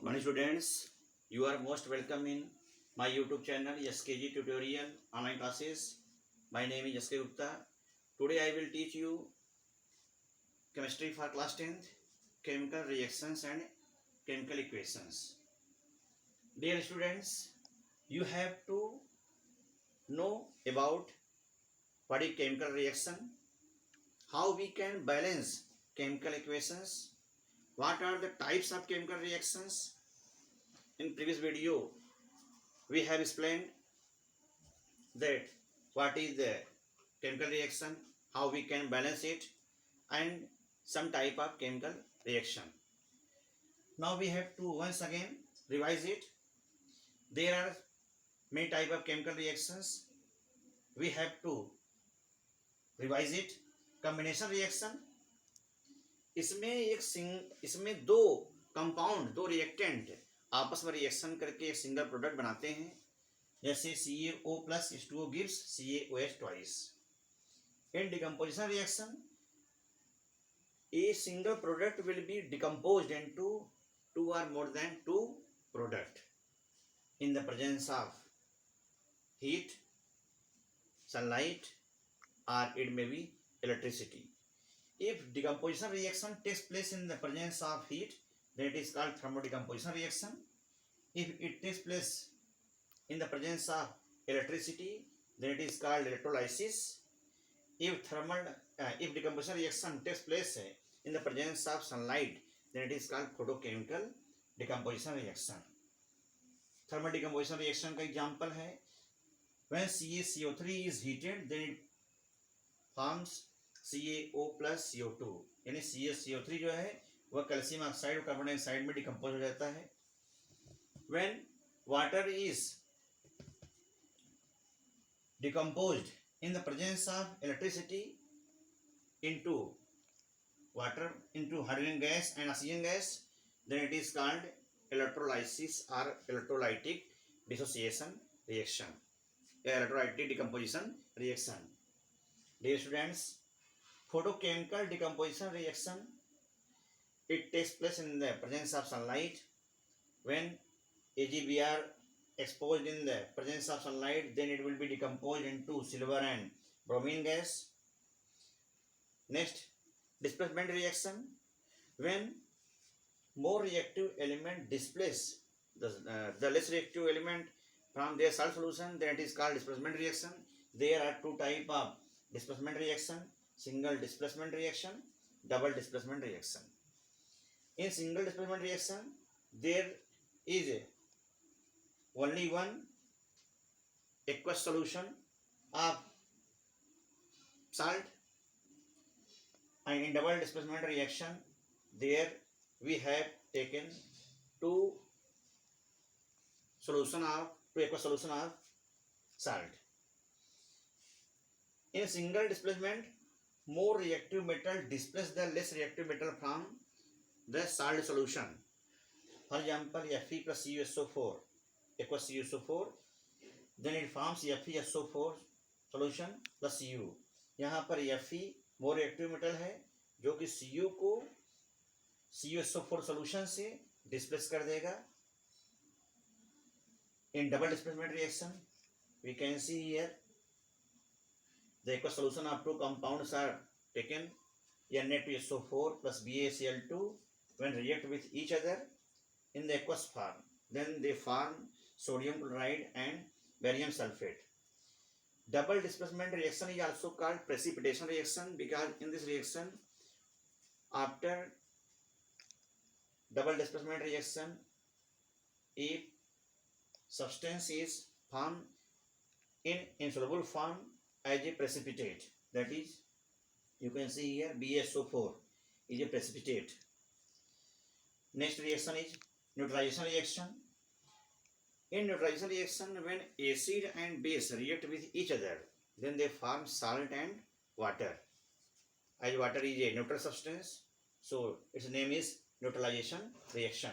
Morning students, you are most welcome in my YouTube channel SKG Tutorial online classes. My name is SK Gupta. Today I will teach you chemistry for class 10th, chemical reactions and chemical equations. Dear students, you have to know about what is chemical reaction, how we can balance chemical equations, what are the types of chemical reactions. In previous video, we have explained that what is the chemical reaction, how we can balance it, and some type of chemical reaction. Now we have to once again revise it. There are many type of chemical reactions. We have to revise it. Combination reaction, इसमें दो compound, दो reactant आपस में reaction करके एक single product बनाते हैं. जैसे CaO plus H2O gives CaOH twice. In decomposition reaction, a single product will be decomposed into two or more than two product in the presence of heat, sunlight, or it may be electricity. If decomposition reaction takes place in the presence of heat, then it is called thermodecomposition reaction. If it takes place in the presence of electricity, then it is called electrolysis. If decomposition reaction takes place in the presence of sunlight, then it is called photochemical decomposition reaction. Thermal decomposition reaction का example है, when CaCO3 is heated, then it forms CaO plus CO2. यानी CaCO3 जो है वह calcium oxide और carbon dioxide में decompose हो जाता है. When water is decomposed in the presence of electricity into water, into hydrogen gas and oxygen gas, then it is called electrolysis or electrolytic dissociation reaction, electrolytic decomposition reaction. Dear students, photochemical decomposition reaction, it takes place in the presence of sunlight. When AgBr exposed in the presence of sunlight, then it will be decomposed into silver and bromine gas. Next, displacement reaction, when more reactive element displace the less reactive element from their salt solution, then it is called displacement reaction. There are two type of displacement reaction: single displacement reaction, double displacement reaction. In single displacement reaction, there is only one aqueous solution of salt, and in double displacement reaction, there we have taken two aqueous solution of salt. In single displacement, more reactive metal displace the less reactive metal from the salt solution. For example, Fe plus CuSO4, aqueous CuSO4, then it forms FeSO4 solution plus Cu. यहाँ पर Fe more reactive metal है जो कि Cu को CuSO4 solution से displace कर देगा. In double displacement reaction, we can see here the aqueous solution of two compounds are taken, Na2SO4 plus BaCl2, when react with each other in the aqueous form, then they form sodium chloride and barium sulfate. Double displacement reaction is also called precipitation reaction, because in this reaction, after double displacement reaction, if substance is formed in insoluble form as a precipitate, that is, you can see here BaSO4 is a precipitate. Next reaction is neutralization reaction. In neutralization reaction, when acid and base react with each other, then they form salt and water. As water is a neutral substance, so its name is neutralization reaction.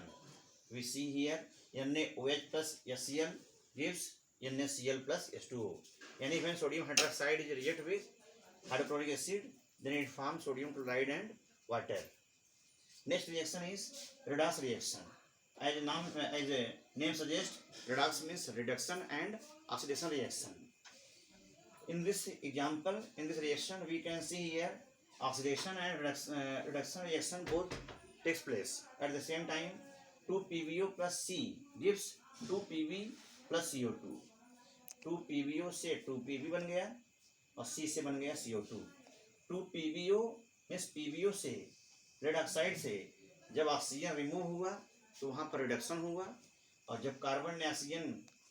We see here NaOH plus HCl gives NaCl plus H2O. And when sodium hydroxide is react with hydrochloric acid, then it forms sodium chloride and water. Next reaction is redox reaction. as a name suggests, redox means reduction and oxidation reaction. In this example, in this reaction, we can see here oxidation and reduction reaction both takes place at the same time. 2 PbO plus C gives 2 Pb plus CO2. 2 PbO से 2 Pb बन गया और C से बन गया CO2. 2 PbO means PbO से red oxide से जब ऑक्सीजन रिमूव हुआ तो वहाँ पर रिडक्शन हुआ, और जब कार्बन ने ऑक्सीजन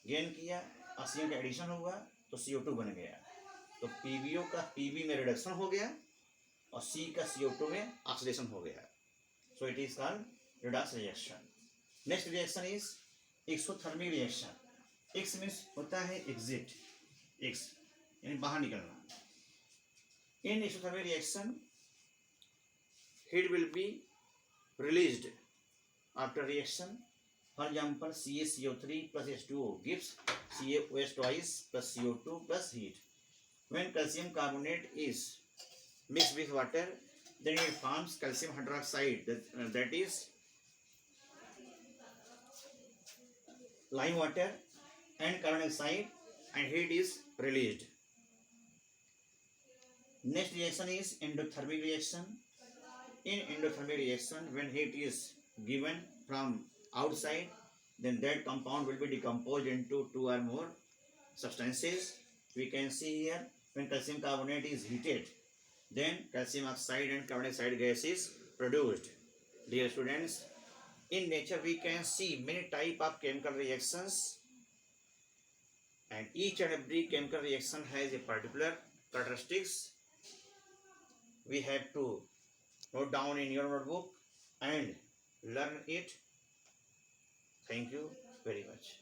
गेन किया, ऑक्सीजन का एडिशन हुआ तो CO2 बन गया. तो PbO का Pb में रिडक्शन हो गया और C का CO2 में ऑक्सीडेशन हो गया. So it is called redox reaction. Next reaction is exothermic reaction. Ex means होता है एग्जिट, एक्स यानी बाहर निकलना. In exothermic reaction heat will be released after reaction. For example, CaCO3 plus H2O gives CaOH twice plus CO2 plus heat. When calcium carbonate is mixed with water, then it forms calcium hydroxide, that is lime water and carbon dioxide, and heat is released. Next reaction is endothermic reaction. In endothermic reaction, when heat is given from outside, then that compound will be decomposed into 2 or more substances. We can see here, when calcium carbonate is heated, then calcium oxide and carbon dioxide gas is produced. Dear students, in nature we can see many type of chemical reactions, and each and every chemical reaction has a particular characteristics. We have to note down in your notebook and learn it. Thank you very much.